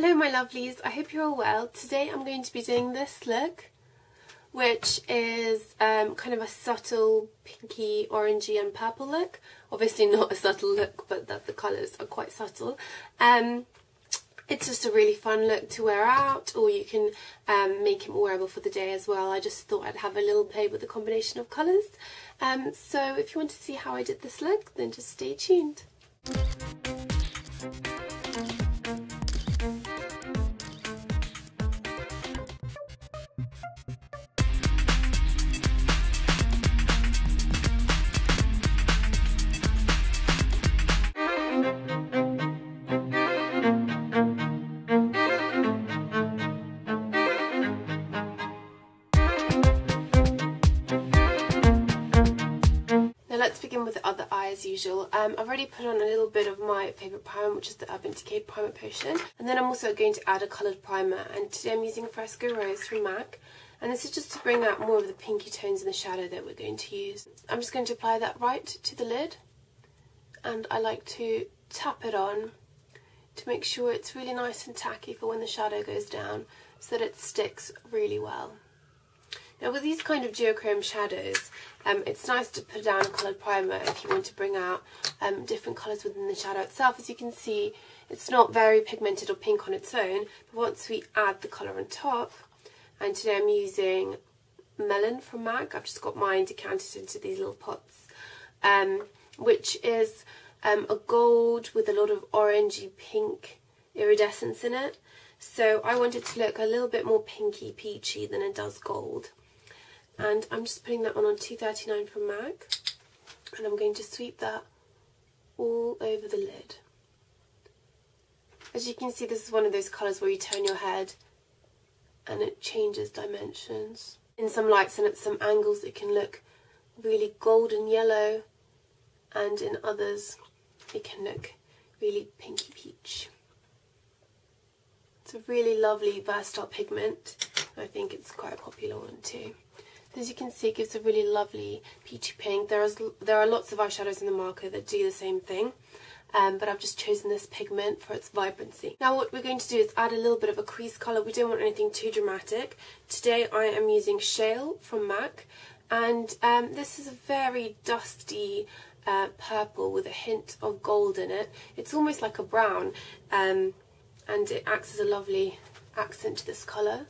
Hello my lovelies, I hope you're all well. Today I'm going to be doing this look, which is kind of a subtle pinky, orangey and purple look. Obviously not a subtle look, but that the colours are quite subtle. It's just a really fun look to wear out, or you can make it more wearable for the day as well. I just thought I'd have a little play with the combination of colours. So if you want to see how I did this look, then just stay tuned. Let's begin with the other eye as usual. I've already put on a little bit of my favourite primer, which is the Urban Decay Primer Potion, and then I'm also going to add a coloured primer, and today I'm using Fresco Rose from MAC, and this is just to bring out more of the pinky tones in the shadow that we're going to use. I'm just going to apply that right to the lid, and I like to tap it on to make sure it's really nice and tacky for when the shadow goes down, so that it sticks really well. Now with these kind of duochrome shadows, it's nice to put down a coloured primer if you want to bring out different colours within the shadow itself. As you can see, it's not very pigmented or pink on its own, but once we add the colour on top, and today I'm using Melon from MAC, I've just got mine decanted into these little pots, which is a gold with a lot of orangey pink iridescence in it. So I want it to look a little bit more pinky peachy than it does gold. And I'm just putting that on 239 from MAC, and I'm going to sweep that all over the lid. As you can see, this is one of those colours where you turn your head and it changes dimensions. In some lights and at some angles it can look really golden yellow, and in others it can look really pinky peach. It's a really lovely versatile pigment. I think it's quite a popular one too. As you can see, it gives a really lovely peachy pink. There are lots of eyeshadows in the market that do the same thing, but I've just chosen this pigment for its vibrancy. Now what we're going to do is add a little bit of a crease colour. We don't want anything too dramatic. Today I am using Shale from MAC, and this is a very dusty purple with a hint of gold in it. It's almost like a brown, and it acts as a lovely accent to this colour.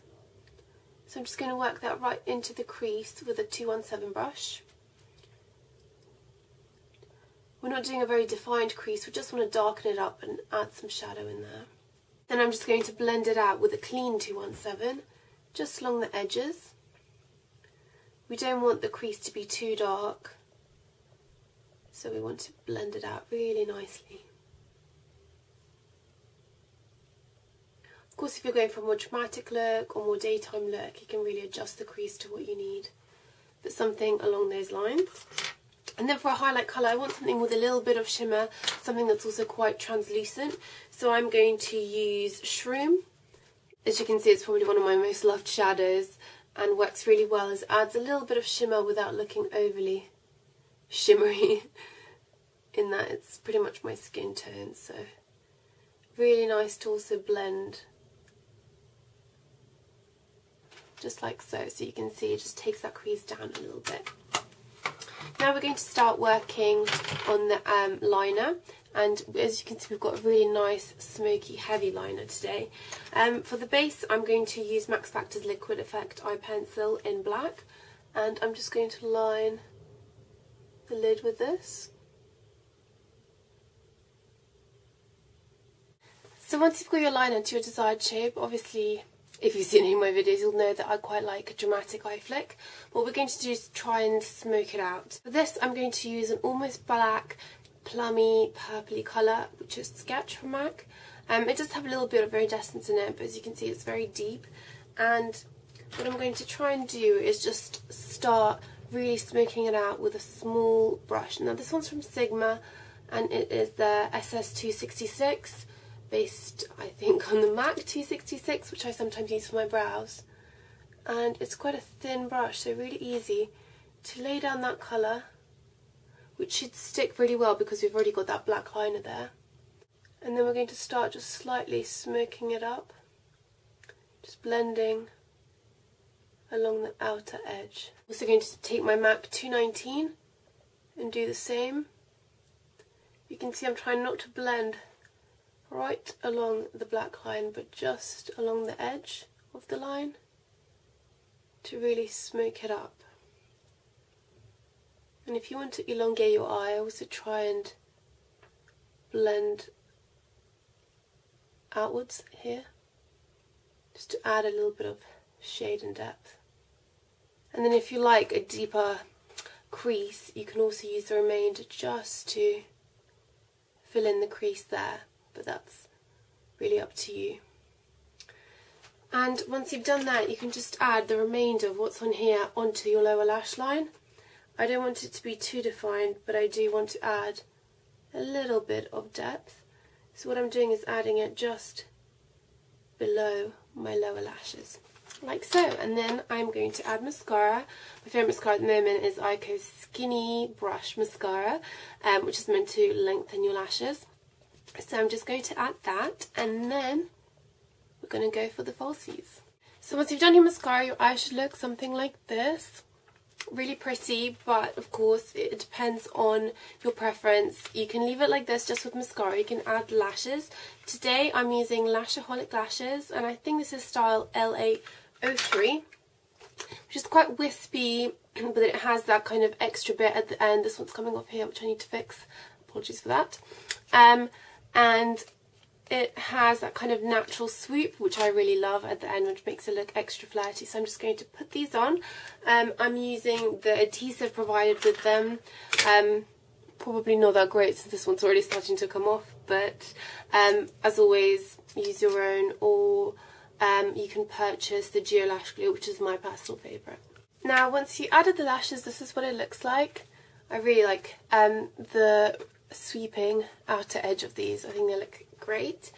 So I'm just going to work that right into the crease with a 217 brush. We're not doing a very defined crease, we just want to darken it up and add some shadow in there. Then I'm just going to blend it out with a clean 217, just along the edges. We don't want the crease to be too dark, so we want to blend it out really nicely. Of course, if you're going for a more dramatic look or more daytime look, you can really adjust the crease to what you need, but something along those lines. And then for a highlight colour, I want something with a little bit of shimmer, something that's also quite translucent. So I'm going to use Shroom. As you can see, it's probably one of my most loved shadows and works really well as it adds a little bit of shimmer without looking overly shimmery, in that it's pretty much my skin tone. So really nice to also blend just like so. So you can see it just takes that crease down a little bit. Now we're going to start working on the liner, and as you can see, we've got a really nice smoky heavy liner today. For the base, I'm going to use Max Factor's Liquid Effect Eye Pencil in black, and I'm just going to line the lid with this. So once you've got your liner to your desired shape, obviously if you've seen any of my videos, you'll know that I quite like a dramatic eye flick. What we're going to do is try and smoke it out. For this, I'm going to use an almost black, plummy, purpley colour, which is Sketch from MAC. It does have a little bit of iridescence in it, but as you can see, it's very deep. And what I'm going to try and do is just start really smoking it out with a small brush. Now this one's from Sigma, and it is the SS266. Based, I think, on the MAC 266, which I sometimes use for my brows. And it's quite a thin brush, so really easy to lay down that colour, which should stick really well because we've already got that black liner there. And then we're going to start just slightly smoking it up, just blending along the outer edge. Also going to take my MAC 219 and do the same. You can see I'm trying not to blend right along the black line, but just along the edge of the line to really smoke it up. And if you want to elongate your eye, also try and blend outwards here, just to add a little bit of shade and depth. And then if you like a deeper crease, you can also use the remainder just to fill in the crease there, but that's really up to you. And once you've done that, you can just add the remainder of what's on here onto your lower lash line. I don't want it to be too defined, but I do want to add a little bit of depth. So what I'm doing is adding it just below my lower lashes, like so. And then I'm going to add mascara. My favourite mascara at the moment is Eyeko's Skinny Brush Mascara, which is meant to lengthen your lashes. So I'm just going to add that, and then we're going to go for the falsies. So once you've done your mascara, your eye should look something like this. Really pretty, but of course it depends on your preference. You can leave it like this just with mascara. You can add lashes. Today I'm using Lashaholic lashes, and I think this is style LA03, which is quite wispy, but it has that kind of extra bit at the end. This one's coming off here, which I need to fix. Apologies for that. And it has that kind of natural swoop, which I really love at the end, which makes it look extra flirty. So I'm just going to put these on. I'm using the adhesive provided with them. Probably not that great since this one's already starting to come off, but as always, use your own, or you can purchase the Geo Lash Glue, which is my personal favourite. Now, once you added the lashes, this is what it looks like. I really like the sweeping outer edge of these. I think they look great.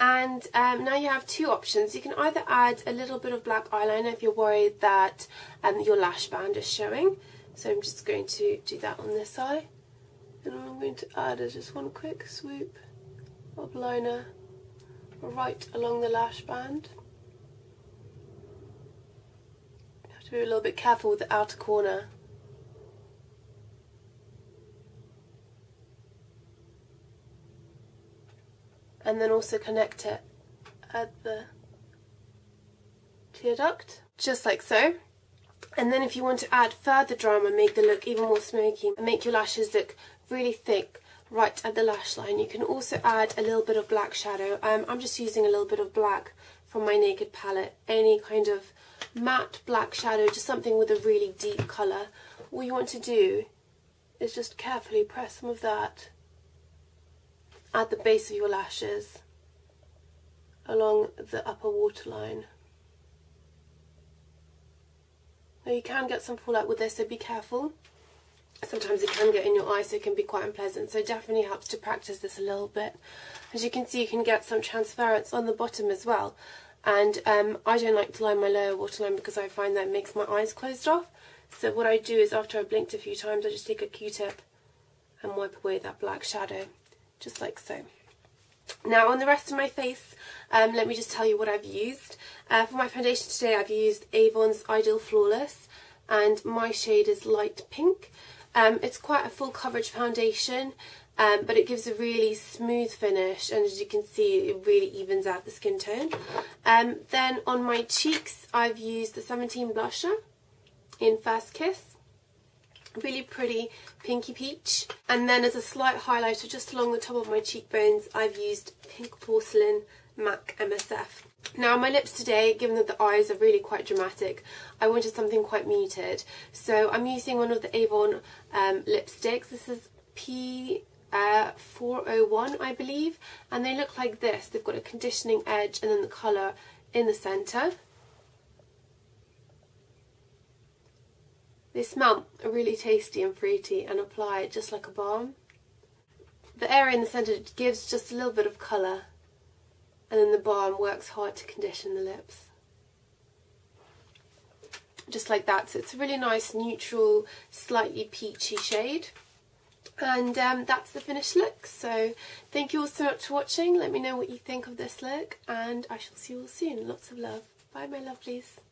And now you have two options. You can either add a little bit of black eyeliner if you're worried that your lash band is showing. So I'm just going to do that on this eye, and I'm going to add just one quick swoop of liner right along the lash band. You have to be a little bit careful with the outer corner. And then also connect it at the tear duct, just like so. And then if you want to add further drama, make the look even more smoky, and make your lashes look really thick right at the lash line, you can also add a little bit of black shadow. I'm just using a little bit of black from my Naked palette, any kind of matte black shadow, just something with a really deep colour. All you want to do is just carefully press some of that at the base of your lashes along the upper waterline. Now you can get some fallout with this, so be careful. Sometimes it can get in your eye, so it can be quite unpleasant, so it definitely helps to practice this a little bit. As you can see, you can get some transference on the bottom as well, and I don't like to line my lower waterline because I find that it makes my eyes closed off. So what I do is, after I've blinked a few times, I just take a Q-tip and wipe away that black shadow, just like so. Now on the rest of my face, let me just tell you what I've used. For my foundation today, I've used Avon's Ideal Flawless, and my shade is light pink. It's quite a full coverage foundation, but it gives a really smooth finish, and as you can see, it really evens out the skin tone. Then on my cheeks, I've used the 17 blusher in First Kiss. Really pretty pinky peach. And then as a slight highlighter just along the top of my cheekbones, I've used Pink Porcelain MAC MSF. Now on my lips today, given that the eyes are really quite dramatic, I wanted something quite muted. So I'm using one of the Avon lipsticks. This is P401, I believe. And they look like this. They've got a conditioning edge and then the colour in the centre. They smell really tasty and fruity and apply it just like a balm. The area in the centre gives just a little bit of colour, and then the balm works hard to condition the lips. Just like that. So it's a really nice neutral, slightly peachy shade. And that's the finished look. So thank you all so much for watching. Let me know what you think of this look, and I shall see you all soon. Lots of love. Bye my lovelies.